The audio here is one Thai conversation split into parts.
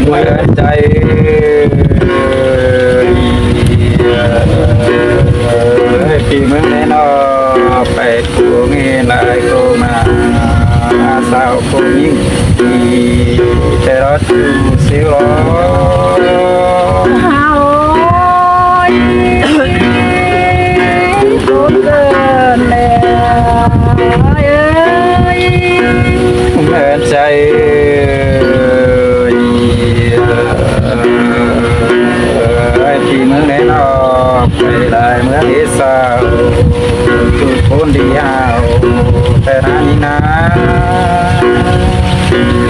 เหมือนใจปีเมืองแน่นอไปกูเงี้ยนายกูมาสาวกูยิ่งแต่รถสิวล้อฮาโอยโดนเกินแล้วเอ้ยเหมือนใจปีเมืองแน่นอไปได้เมื่อที่สาวทุกคนเดียวแต่นานี่นะ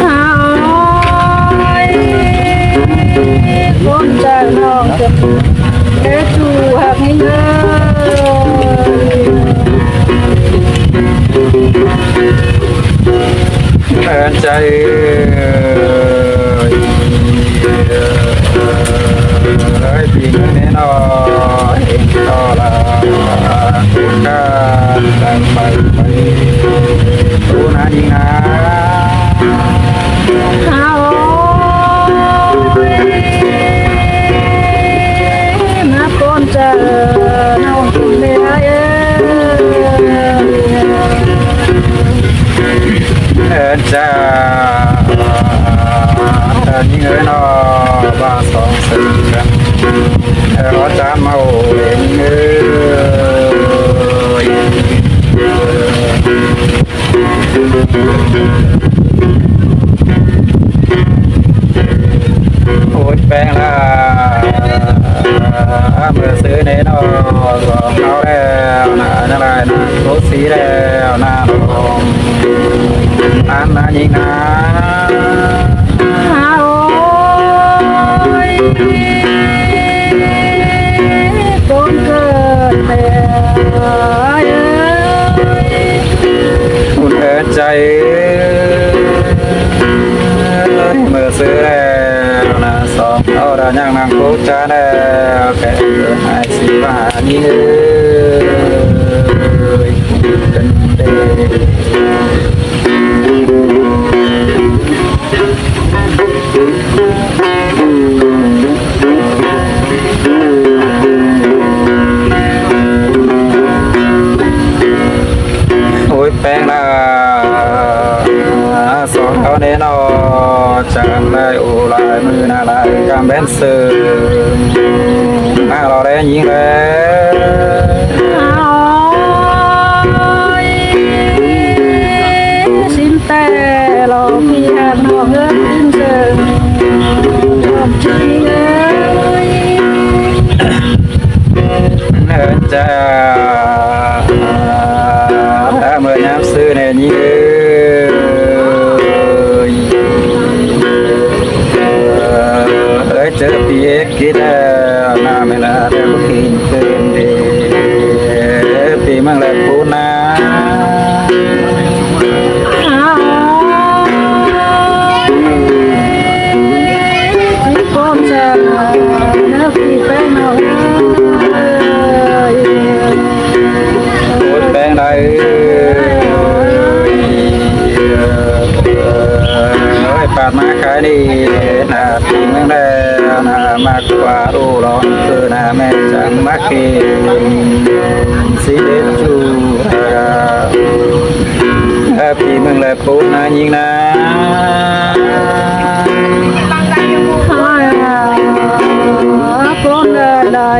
ฮาโอยคนใจน้องจะเอ๊ะจูหักให้เงิเหมือนใจปีเงินแน่นอนเองต่อละการไปดูนะยิงนะฮาโอยมาคนใจน้องจะเลี้ยเอ้ยจะยิงเงินบ้าสองสิ่งกันรถจานมาโอ้ยเงยโอ้ยแปลงละเมื่อซื้อในนอของเขาแล้วนะอะไรนะรถสีแล้วนะลงอันนั้นยิงนะฮาโอยคนเกิดแล้วอุ่นเอินใจเมื่อซื้อแล้วนะสองเอาดายังนางโคจาแล้วแค่เกิดหายสิว่านี้เลยกันเด้โอ้ยแป้งละสองเขาเนนอจากได้โอลายมือนาลายกำเบนเสือมาเราได้ยิงแล้วสินแต่เราพี่หันหัวเงินเสิร์ยอมจริงเลยเนินจะเมื่อย้ำซื้อในนี้เจอปีเอกกินแล้วน้ำไม่ละแต่บุกินเกินดีปีมังแหลกปูนาคนจะเนื้อพี่แป้งเอาโอ้ยแป้งได้ปาดมาขายดีนาปีเมืองแล้วนามากกว่ารู้ร้อนคือนาแม่จังมาเกสีเด็ดจูปีเมืองแหลกปูนายิงนะคนได้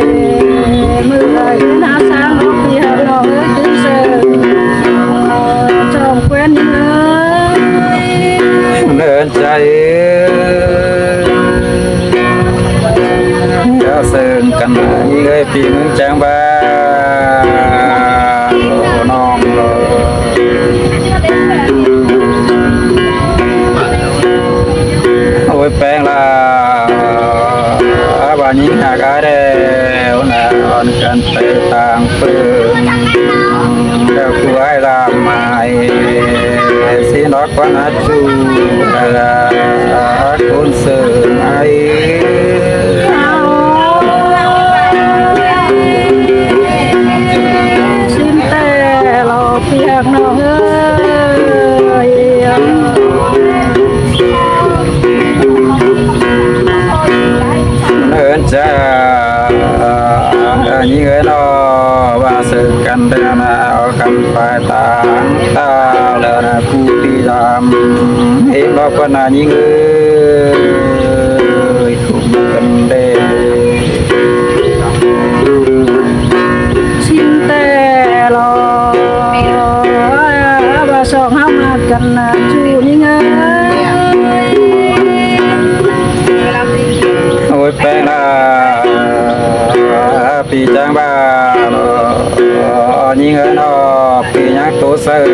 มือได้หน้าสางพี่หันหัวเงินเสิร์จอมแควนเลย เดินใจจะเสื่อกันยี่เอ้ยปีมึงจังบ้าน้องโอ้ยแป้งละบ้านยิงหากาเดียวนะอ่อนกันไปต่างเพื่อนแล้วกูไอ้ลามไม้สินอกวันอาจูคนเสื่อไอ้สินแต่เราเพียงน้องเอ้ย lo con là những người cùng cần đề xin tè lo bà song hao mà cần chú những ơi ôi bé là bị trang ba những người nó bị nhắc tố sơi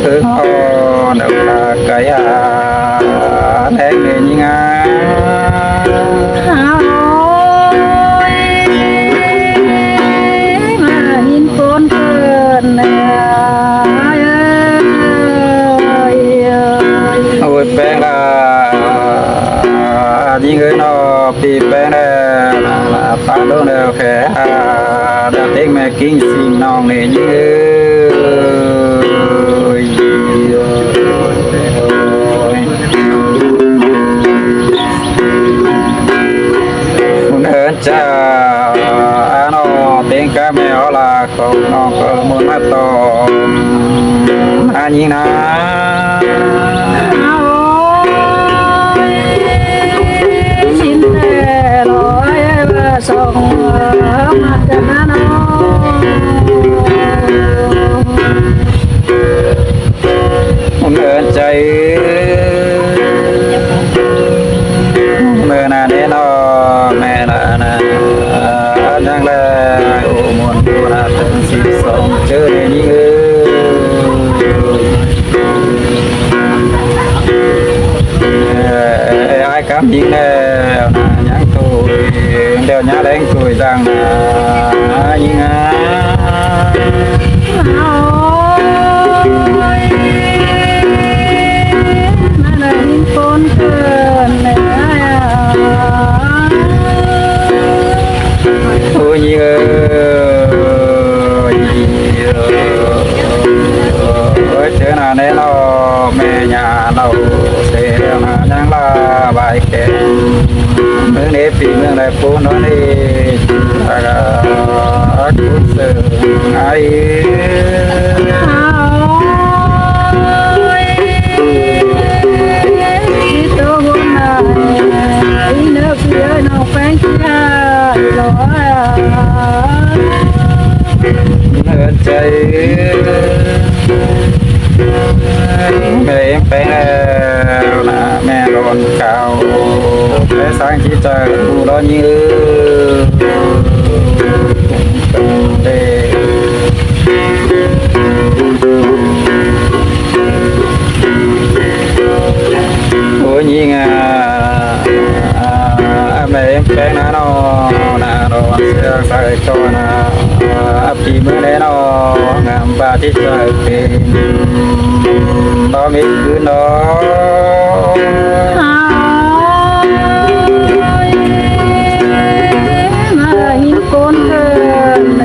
cứ ho được là cái đen này những mà nhìn con cơn ôi bé là những người nó bị bé là phá đô đều khẽ đã tiếng mẹ kinh xin non này như muốn hơn cha nó tiếng cá mèo là không nó có muốn mắt to như nào xin tè lo bà song mà cần nó muốn hơn chạy mẹ là để nó mẹ là đang là muốn là từng sinh sống chơi như ai cảm nhận là nhãn tuổi đều nhá đến tuổi rằng là như con cơn ôi như thế nào nên nó mẹ nhà đâu sẽ là đang là bài kể mới nếp vì mới lại phố nó đi là cũng sự ai hơn chơi mẹ em bé là mẹ đồn cao bé sáng chỉ chờ khu đó như đề ôi nhiên mẹ em bé nó là nó sẽ sai cho nó thì mới đấy nó ngắm và thích chơi phim đó mình cứ nó mà nhìn con cơn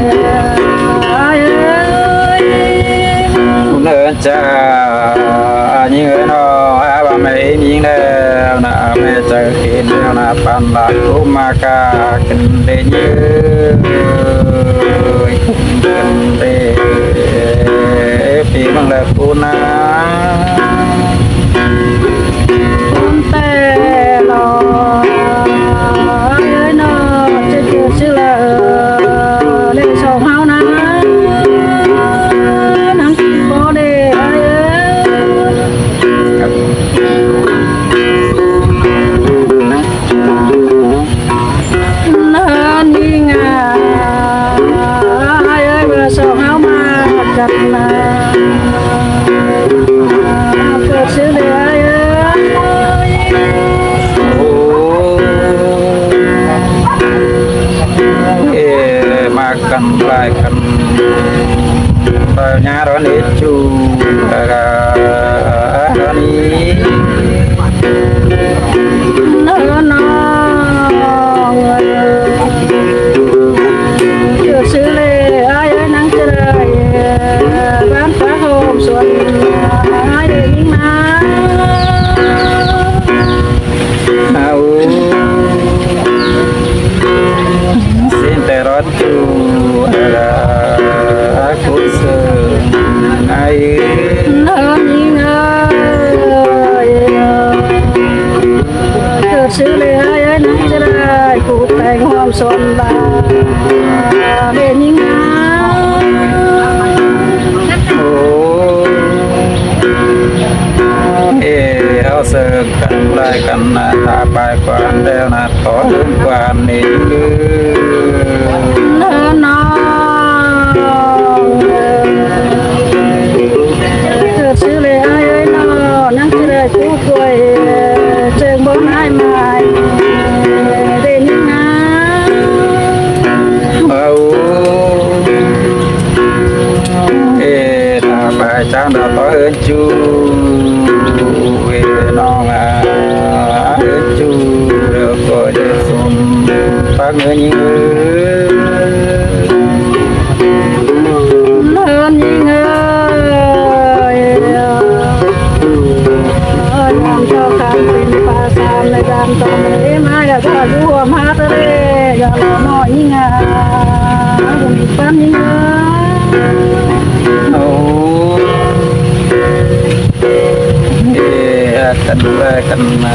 cũng hơn cha như người nó bà mẹ nhìn đều là mẹ chờ khi đều là pan là cũng mà cả cần để như cần để vì bằng là phụ na con tè lo nó chưa chưa là để sầu hao na nắng có để nó đi ngà ai sầu hao mà gặp là phật sư để makan lại kan nhà đó để chú đó đi nó chưa xử lý ai ơi nắng trời bán phá hôm xuân ai để những má xin tè rót chú cũng sơ ai ส่วนลาเรียนยิ่งงา โอ้เอาเสิร์ฟกันไล่กันนะตาไปกว่าแล้วนะขอถึงกว่านี้คือ เนินน้องเกิดชื่อเลยไอ้เอ้ยน้อนั่งชื่อเลยผู้ป่วยเจิงบ่ให้มาเรียนยิ่งงา เอาตาไปจ้างดาวต่อเอิญจูน้องเอิญจูเดี๋ยวก็จะสมปากเงินยิง เนินยิ่งเอ้ยน้ำเจ้าข้างเป็นปลาสามในดำตอมเลยมาอย่าทอดหัวมาทะเลอย่าหล่อน้อยยิ่งงาหุ่นปั้นยิ่งเอ้ย โอ้กันดูแลกันมา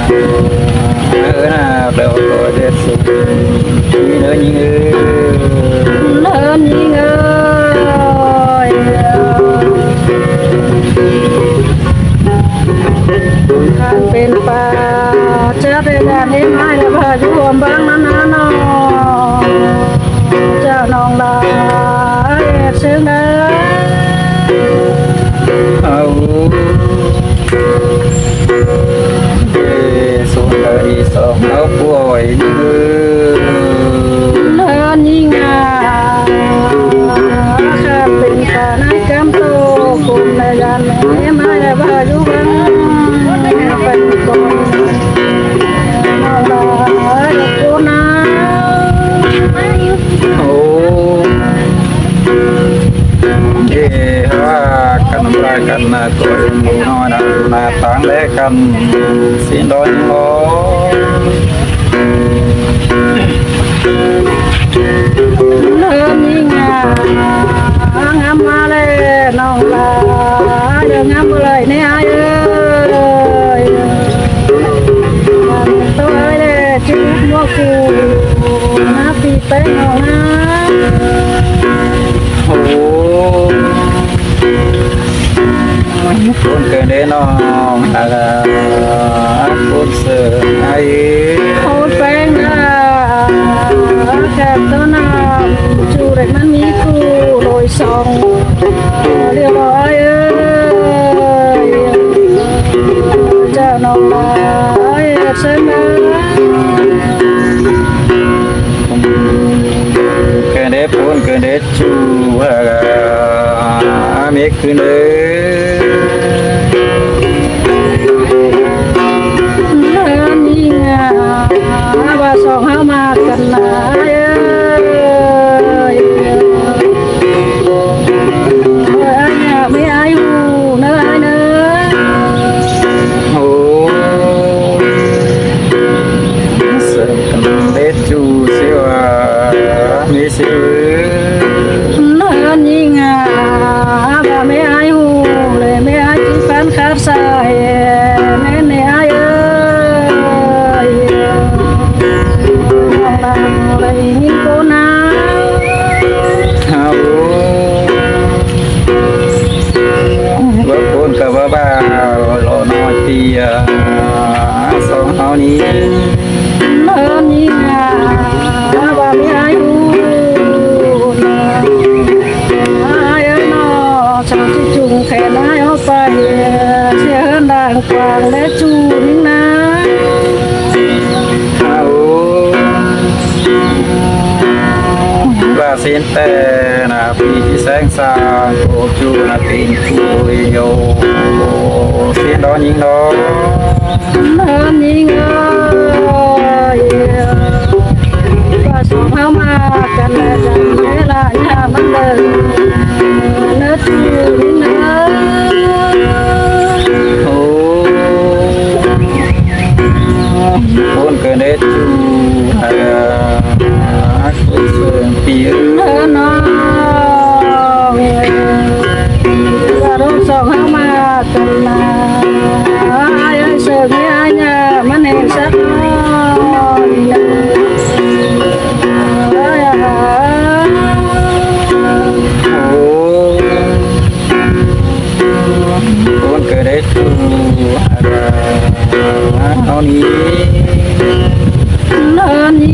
นะเดี๋ยวก็จะสุขมีเนื้อยิง เนินยิ่งเอ้ยการเป็นป่าจะได้แดนให้ไม้และพายุรวมบางนานาน้องเจ้าน้องลาเชิงเด้อ เอาส่วนที่สองเอาป่วยนี่ เนินยิ่งอ่ะข้าเป็นป่าในกำโตกุมในยานให้ไม้และพายุบางเป็นคนน้องลากูนา โอ้ว่ากันรายกันนะตัวมูน้อยนะนาต่างแลกันสินดอนโม เนินยิ่งอ่ะงามมาเลยน้องลาเดี๋ยวงามเลยเนี่ยเอ้ยตัวเอ้ยเลยจุดมัวกูน้าปีเป้งเอานะ โอ้คนเกิดได้น้องอะไรคนเสือไอ้ โคตรแป้งนะแค่ตัวน้ำจูเด็กมันมีกูโรยซองเรียบร้อยเอ้ยเจ้าน้องลายเส้นนะ เกิดได้พูนเกิดได้จูมีคืนเด้เนินยิ่งอ่ะว่าสองเฮามากันนะเอ้ยไม่อายหูเนื้อเนื้อ โอ้เสือกันได้จูเสียวมีสิว เนินยิ่งอ่ะว่าไม่อายหูเลยไม่อายที่แฟนขาดสายแม่เนี่ยอายเอ้ยน้องลาเลยยิ่งโกนา เอาว่าคนกับว่าบ้าหล่อน้อยตีสองเอานี้ เนินยิ่งอ่ะว่าไม่อายหูอายเอ้ยน้อชาวที่จุงแขนอายเอาไปเสียด่างกวางและจูนิ่งนะ เอาว่าสินแต่นะพี่ที่แสงสางโกจูนะตีนคุยโยสินดอนยิงดอ เนินยิ่งเอ้ยว่าสองเฮามากันแล้วจังเวลาอย่ามันเดินเนื้อจูนิ่งนะ โอ้คนเกิดได้จูคนเสื่อมปีเอ เนินน้องว่าเราสองเฮามากันนะอายเอ้ยเสิร์ฟให้อายเนี่ยมันเห็นสักหน่อย เอานี้ lớn như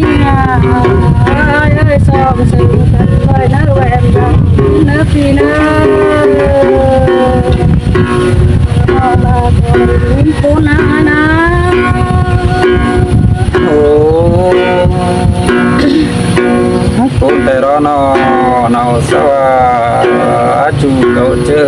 ai ơi sao mà sự thật lời nó em rằng nó khi nó là còn cô na na โอ้โหแต่รอนอนอสวาจูโตเจอ